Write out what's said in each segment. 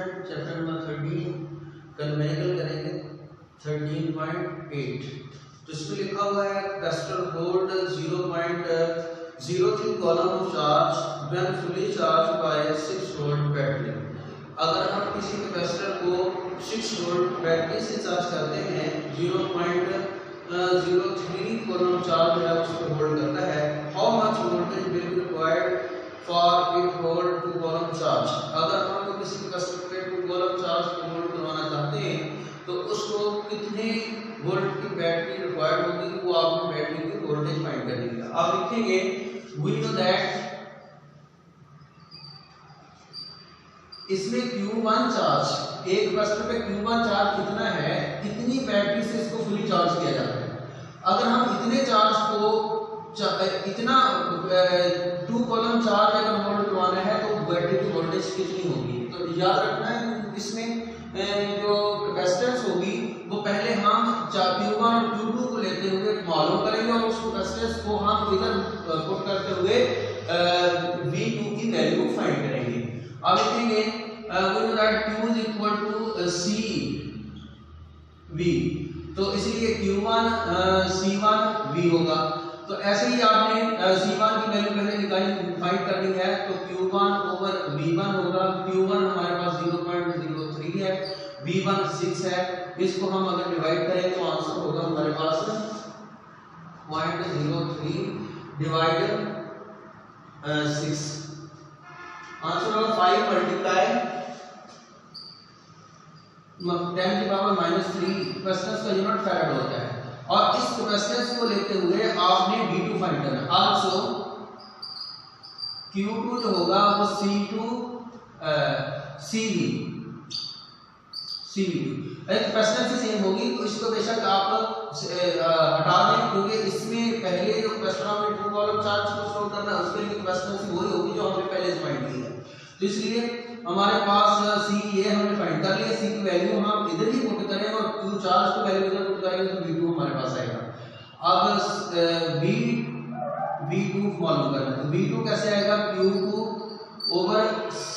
Student chapter number 13 calculate करेंगे 13.8। तो इसमें लिखा हुआ है capacitor hold 0.03 column of charge when fully charge by 6 volt battery. अगर हम किसी कैपेसिटर को 6 वोल्ट बैटरी से चार्ज करते हैं 0.03 कॉलम चार्ज है उसको होल्ड करता है। How much voltage will be required for it hold two coulomb charge. अगर हम किसी कैपेसिटर पे टू कॉलम चार्ज को होल्ड करवाना चाहते हैं तो उसको कितने वोल्ट की बैटरी रिक्वायर्ड होगी वो आपको बैटरी की वोल्टेज फाइंड करनी है। आप लिखेंगे वी नो दैट इसमें Q1 चार्ज एक कैपेसिटर पे Q1 चार्ज कितना है, कितनी बैटरी से इसको फुली चार्ज किया जाता है। अगर हम इतने चार्ज को इतना 2 कॉलम चार्ज अगर होल्ड करवाना है तो बैटरी की वोल्टेज कितनी होगी। तो याद रखना है इसमें जो कैपेसिटेंस होगी वो पहले हम Q1 और Q2 को लेते हुए मालूम करेंगे और उस कैपेसिटेंस को हम इधर पुट करते हुए V2 की वैल्यू फाइंड करेंगे। अब लिखेंगे we know that Q is equal to CV, तो इसलिए Q1 C1 V होगा। तो ऐसे ही आपने C1 की वैल्यू पहले निकाली फाइंड करनी है तो Q1 ओवर V1 होगा। Q1 हमारे पास 0.03 है, V1 6 है। इसको हम अगर डिवाइड करें तो आंसर होगा हमारे पास 0.03 डिवाइड 6, आंसर होगा 5 मल्टीप्लाई 10 की पावर -3 कैपेसिटेंस का यूनिट फैराड होता है। और इस कैपेसिटेंस को लेते हुए आपने V2 फाइंड करना है। आल्सो Q2 जो होगा वो C2 CV कैपेसिटेंस से सेम होगी तो इसको बेशक आप हटा दें क्योंकि इसमें पहले जो कैपेसिटर में 2 कॉलम चार्ज को स्टोर करना है उसके लिए कैपेसिटेंस वही होगी जो हमने पहले फाइंड की है। तो इसलिए हमारे पास C ये हमने फाइंड कर लिया, C की वैल्यू हम इधर ही पुट करेंगे और Q चार्ज की वैल्यू इधर पुट करेंगे तो V2 हमारे पास आएगा। अब V2 मालूम करना है तो V2 कैसे आएगा Q2 ओवर C।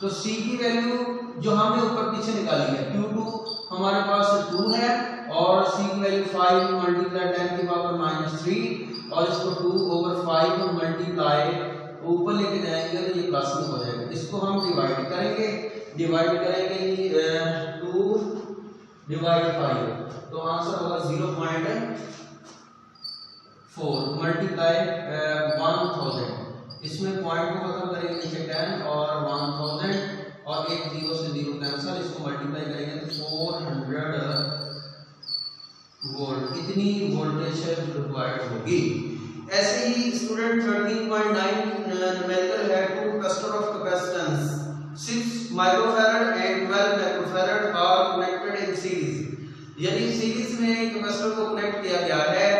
तो C की वैल्यू जो हमने ऊपर पीछे निकाली है Q2 हमारे पास 2 है और C की वैल्यू 5 मल्टीप्लाई 10 की पावर -3 और इसको 2 ओवर 5 मल्टीप्लाई ऊपर लेके जाएंगे तो ये प्लस में हो जाएगा। इसको हम डिवाइड करेंगे 2 डिवाइड 5 तो आंसर होगा 0.4 मल्टीप्लाई 1000। इसमें पॉइंट को खत्म करेंगे नीचे 10 और 1000 और एक 0 से 0 कैंसिल, इसको मल्टीप्लाई करेंगे तो 400 वोल्ट इतनी वोल्टेज रिक्वायर्ड होगी। ऐसे ही स्टूडेंट 13.9 न्यूमेरिकल है two capacitor of capacitance 6 microfarad and 12 microfarad are connected in series. यानी सीरीज में कैपेसिटर को कनेक्ट किया गया है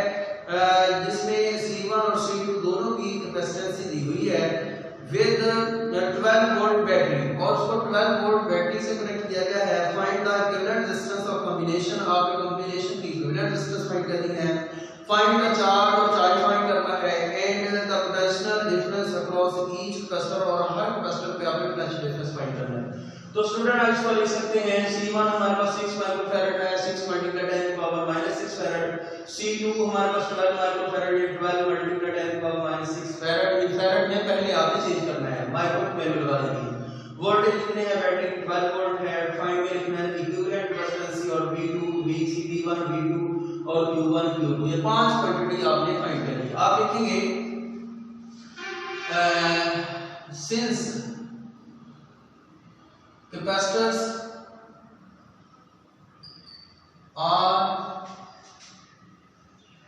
जिसमें C1 और C2 दोनों की कैपेसिटेंस दी हुई है विद 12 वोल्ट बैटरी और उसको 12 वोल्ट बैटरी से कनेक्ट किया गया है। Find the equivalent resistance of combination. आपको कॉम्बिनेशन की इक्विवेलेंट रेजिस्टेंस फाइंड करनी है। फाइंड द चार्ज और चार्ज फाइंड करना है and the potential difference across each capacitor और हर कैपेसिटर पे आपने पोटेंशियल डिफरेंस फाइंड करना है। तो स्टूडेंट आप इसको लिख सकते हैं C1 हमारे पास 6 माइक्रोफैरड है, 6 मल्टीप्लाई 10 की पावर -6 फैरड। C2 हमारे पास 12 माइक्रोफैरड है, 12 मल्टीप्लाई 10 की पावर -6 फैरड। इन फैरड में पहले आपने चेंज करना है, माइक्रो की वैल्यू लगा देनी है। वोल्टेज कितने हैं बैटरी 12 वोल्ट है। फाइंड में लिखना है इक्विवेलेंट कैपेसिटेंस और V2 V1 V2 और Q1 Q2 ये 5 क्वांटिटी आपने फाइंड करनी है। आप लिखेंगे since capacitors are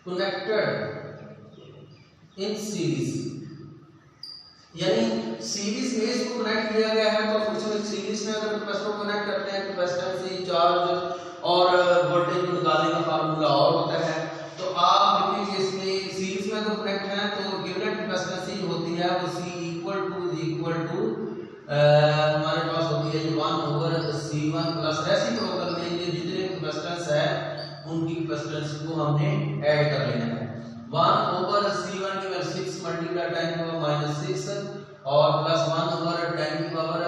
connected in series, यानी सीरीज में इसको कनेक्ट किया गया है तो इसमें सीरीज में अगर कैपेसिटर को कनेक्ट करते हैं कैपेसिटेंस से चार्ज और वोल्टेज को निकालने का फार्मूला और होता है। तो आप लिखेंगे इसमें सीरीज में अगर कनेक्ट है तो इक्विवेलेंट कैपेसिटेंस जो होती है वो C इक्वल टू हमारे पास होती है 1 ओवर C1 प्लस रेसिप्रोकल कर लेंगे जितने कैपेसिटेंस है उनकी कैपेसिटेंस को हमने ऐड कर लेना है। 1 ओवर C1 की वैल्यू 6 मल्टीप्लाई 10 की पावर -6 और प्लस 1 ओवर 10 की पावर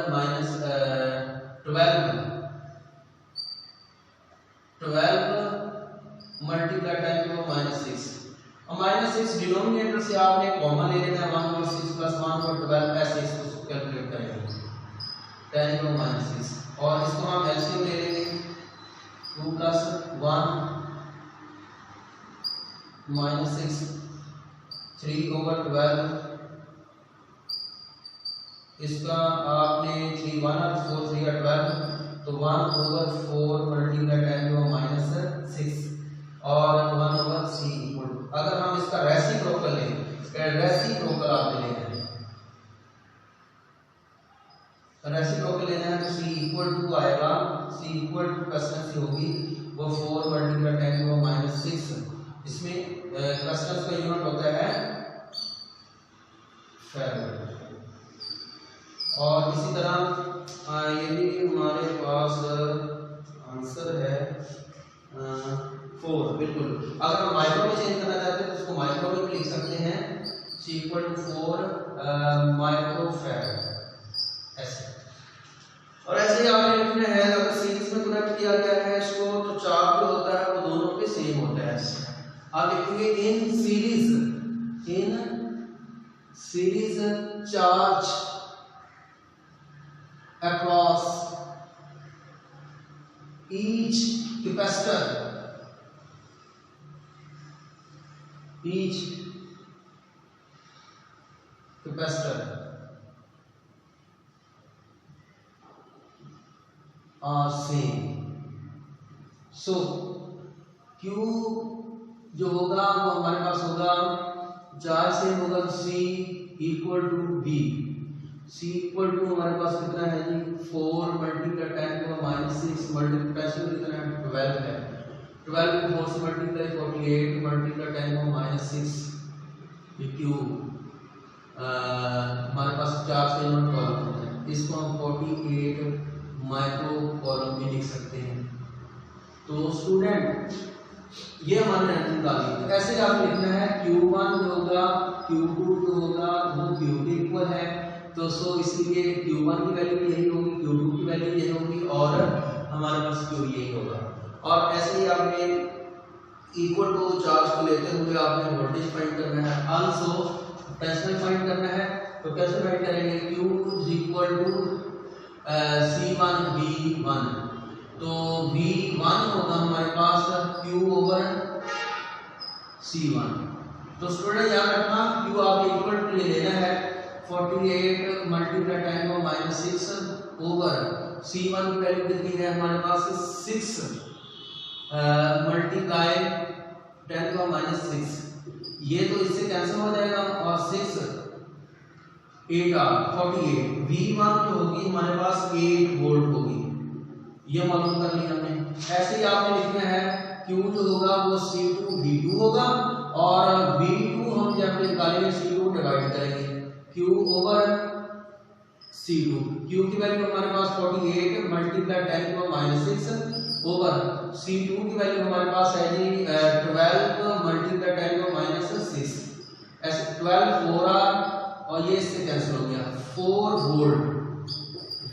डिनोमिनेटर से आपने कॉमन ले लेना है 1 और 6 प्लस 1 और 12, ऐसे इसको कैलकुलेट करेंगे 10 की पावर -6 और इसको हम एलसीएम ले लेंगे 2 प्लस 1 -6 3 ओवर 12, इसका आपने 3 1 और 4 3 और 12 तो 1 ओवर 4 मल्टीप्लाई 10 की पावर -6 और 1 ओवर c इक्वल, अगर हम इसका रेसिप्रोकल लें, इसका रेसिप्रोकल आपने लेना है, रेसिप्रोकल लेना है तो c इक्वल टू आएगा, c इक्वल टू क्वेश्चन से होगी वो 4 मल्टीप्लाई 10 की पावर -6, इसमें क्वेश्चन का यूनिट होता है फैराड। और इसी तरह ये भी हमारे पास आंसर है 4, बिल्कुल। अगर हम माइक्रो में चेंज करना चाहते हैं तो उसको माइक्रो में लिख सकते हैं c equal to 4 microfarad ऐसे। और ऐसे ही आपने लिखना है, अगर सीरीज में कनेक्ट किया गया है इसको तो चार्ज जो होता है वो दोनों पे सेम होता है ऐसे। आप लिखेंगे in series charge across each capacitor are same, so Q जो होगा वो हमारे पास होगा चार्ज सेम होगा तो C equal to B, C equal to हमारे पास कितना है जी 4 मल्टीप्लाई 10 की पावर -6 मल्टीप्लिकेशन कितना है 12 है, 12 को 4 से मल्टीप्लाई 48 मल्टीप्लाई 10 की पावर -6 ये Q हमारे पास 4 से यूनिट कॉलम है, इसको हम 48 माइक्रो कॉलम में लिख सकते हैं। तो स्टूडेंट ये हमारे आंसर निकालिए, तो ऐसे आपको लिखना है Q1 जो होगा Q2 जो होगा वो Q के इक्वल है, तो सो इसलिए Q1 की वैल्यू यही होगी, Q2 की वैल्यू यही होगी और हमारे पास Q यही होगा। और ऐसे ही आपने इक्वल टू चार्ज को लेते हुए आपने वोल्टेज फाइंड करना है, आल्सो पोटेंशियल फाइंड करना है। तो कैसे फाइंड करेंगे, Q equal to C1 V1, तो V1 होगा हमारे पास Q ओवर C1। तो स्टूडेंट याद रखना Q आपको इक्वल टू ले लेना है 48 मल्टीप्लाई 10 की पावर -6 ओवर C1 की वैल्यू कितनी है हमारे पास 6 मल्टीप्लाई 10 की पावर -6, ये तो इससे कैंसिल हो जाएगा और 6 8 48, V1 जो होगी हमारे पास 8 वोल्ट होगी, ये मालूम कर लिया हमने। ऐसे ही आपने लिखना है Q जो होगा वो C2 V2 होगा और V2 हम जब निकालेंगे C2 डिवाइड करेंगे Q ओवर C2, Q की वैल्यू हमारे पास 48 मल्टीप्लाई 10 की पावर -6 ओवर C2 की वैल्यू हमारे पास है जी 12 मल्टीप्लाई 10 की पावर -6, ऐसे 12 4 और ये इससे कैंसिल हो गया 4 वोल्ट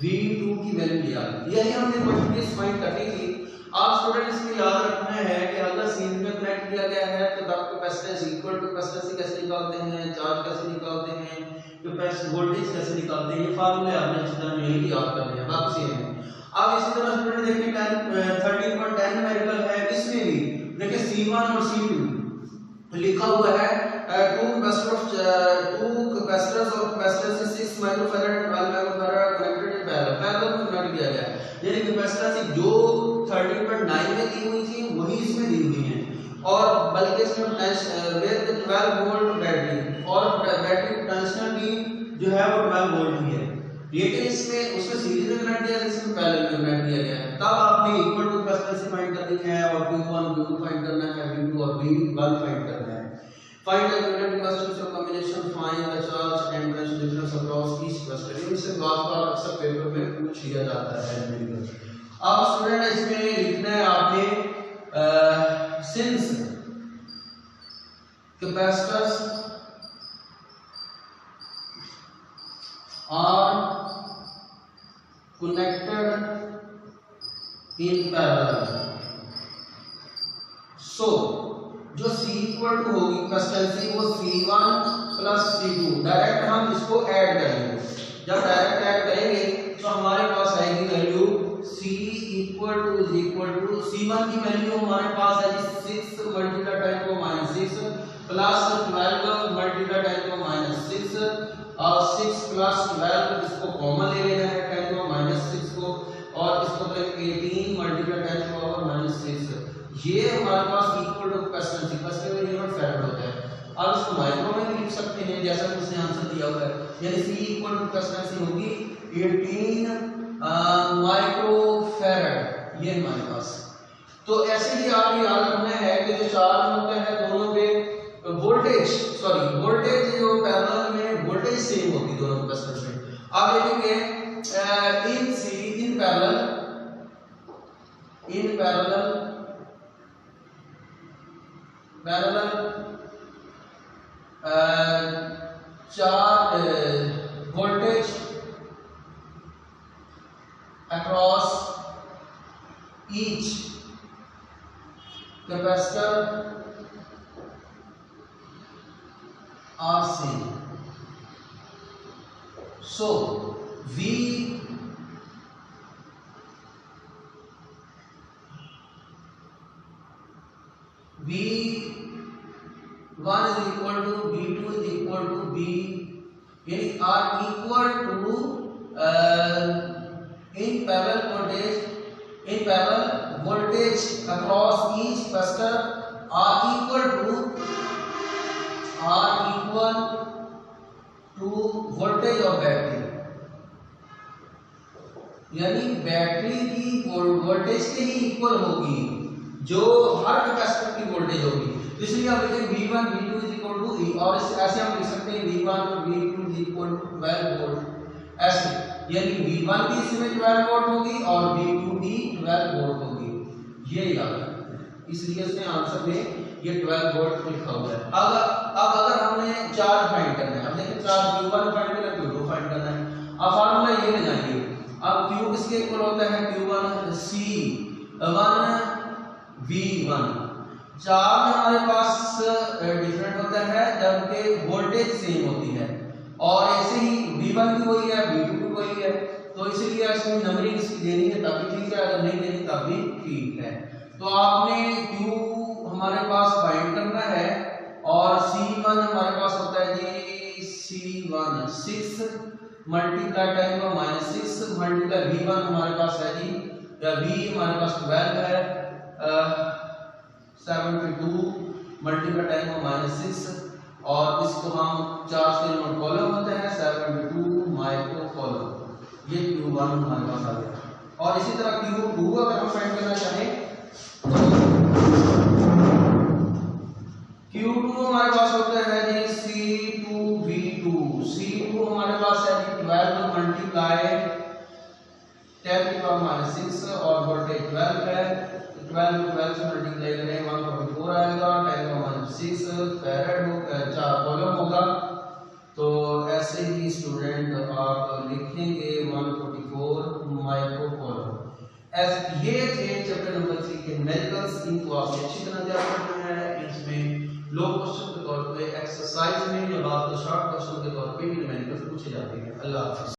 V2 की वैल्यू लिया। यही हमने क्वांटिटीज फाइंड करनी थी। आप स्टूडेंट इसमें याद रखना है कि अगर सीरीज में कनेक्ट किया गया है तो the capacitance equal to capacitance कैसे निकालते हैं, चार्ज कैसे निकालते हैं, कैपेसिटेंस वोल्टेज कैसे निकालते हैं, ये फार्मूले आपने इस तरह मेनली याद करने हैं, बाकी सेम है। अब इसी तरह स्टूडेंट देखिए 13.10 न्यूमेरिकल है, इसमें भी देखिए C1 और C2 लिखा हुआ है two capacitors of capacitance 6 microfarad and 12 microfarad connected in parallel में कनेक्ट किया गया है। यानी कैपेसिटेंस जो 13.9 में दी हुई थी वही इसमें दी हुई है, और बल्कि इसमें विद 12 वोल्ट बैटरी और बैटरी पोटेंशियल भी जो है वो 12 वोल्ट ही है, लेकिन इसमें उसमें सीरीज में कनेक्ट किया गया, इसमें पैरेलल में कनेक्ट किया गया है। तब आपने इक्वल टू कैपेसिटेंस फाइंड करनी है और Q1 Q2 फाइंड करना है, V2 और V1 फाइंड करना है। Find the equivalent capacitance of combination, find the charge and potential difference across each capacitor। इससे बार-बार अक्सर पेपर में पूछ लिया जाता है न्यूमेरिकल। अब स्टूडेंट इसमें लिखना है आपने since capacitors are connected in parallel, so जो C इक्वल टू होगी कैपेसिटेंस वो C1 प्लस C2, डायरेक्ट हम इसको ऐड करेंगे। जब डायरेक्ट ऐड करेंगे तो हमारे पास आएगी value C equal to C1 की वैल्यू हमारे पास है जी 6 मल्टीप्लाई 10 को -6 प्लस 12 मल्टीप्लाई 10 को -6 और 6 प्लस 12 इसको कॉमन ले लेना है 10 को -6 को और इसको तो 18 मल्टीप्लाई 10 को -6, ये हमारे पास इक्वल टू कैपेसिटेंस में यूनिट फैराड होता है। अब इसको माइक्रो में भी लिख सकते हैं जैसा कि उसने आंसर दिया हुआ है, यानी C इक्वल टू कैपेसिटेंस होगी 18 माइक्रो फैराड, ये हमारे पास। तो ऐसे ही आप याद रखना है कि जो चार्ज होता है दोनों पे वोल्टेज जो पैरेलल में वोल्टेज सेम होती है दोनों कैपेसिटर में। आप देखेंगे in parallel charge voltage across each capacitor are same. So V1 is equal to V2 is equal to V, यानी are equal to in parallel voltage across each capacitor are equal to voltage of battery, यानी battery की voltage के ही equal होगी जो हर capacitor की voltage होगी। तो इसलिए आप लिखें V1 V2 is equal to E, और ऐसे हम लिख सकते हैं V1 V2 is equal to 12 volt ऐसे, यानी V1 भी इसमें 12 वोल्ट होगी और V2 भी 12 वोल्ट होगी, ये याद रखना। इसलिए उसने आंसर में ये 12 वोल्ट लिखा हुआ है। अब अगर हमने चार्ज फाइंड करना है, अब देखिए चार्ज Q1 फाइंड करना है, Q2 फाइंड करना है। अब फार्मूला ये लगाएंगे, अब Q किसके इक्वल होता है, Q1 C1 V1। चार्ज हमारे पास डिफरेंट होता है जबकि वोल्टेज सेम होती है, और ऐसे ही V1 भी वही है V2 भी वही है, तो इसीलिए इसमें नंबरिंग इसकी देनी है तभी ठीक है, अगर नहीं देनी तब भी ठीक है। तो आपने Q हमारे पास फाइंड करना है और C1 हमारे पास होता है जी C1 6 मल्टीप्लाई 10 को -6 मल्टीप्लाई V1 हमारे पास है जी, या V हमारे पास 12 है 72 मल्टीप्लाई 10 को -6, और इसको हम चार्ज के नंबर कॉलम होते हैं 72 माइक्रो कॉलम, ये Q1 हमारे पास आ गया। और इसी तरह Q2 अगर हम फाइंड करना चाहें Q2 हमारे पास होता है जी C2V2, C2 हमारे पास है जी 12 मल्टीप्लाई 10 की पावर -6 और वोल्टेज 12 है, 12 से मल्टीप्लाई करें 144 आएगा, 10 का -6 फैराड होगा, 4 कॉलम होगा। तो ऐसे ही स्टूडेंट आप लिखेंगे 144 माइक्रो कॉलम। ये थे चैप्टर नंबर 3 के न्यूमेरिकल्स, इनको आपने अच्छी तरह याद रखना है। इसमें लो क्वेश्चन के तौर पे एक्सरसाइज में जब आपको शॉर्ट क्वेश्चन के तौर पे भी न्यूमेरिकल्स पूछे जाते हैं। अल्लाह हाफिज़।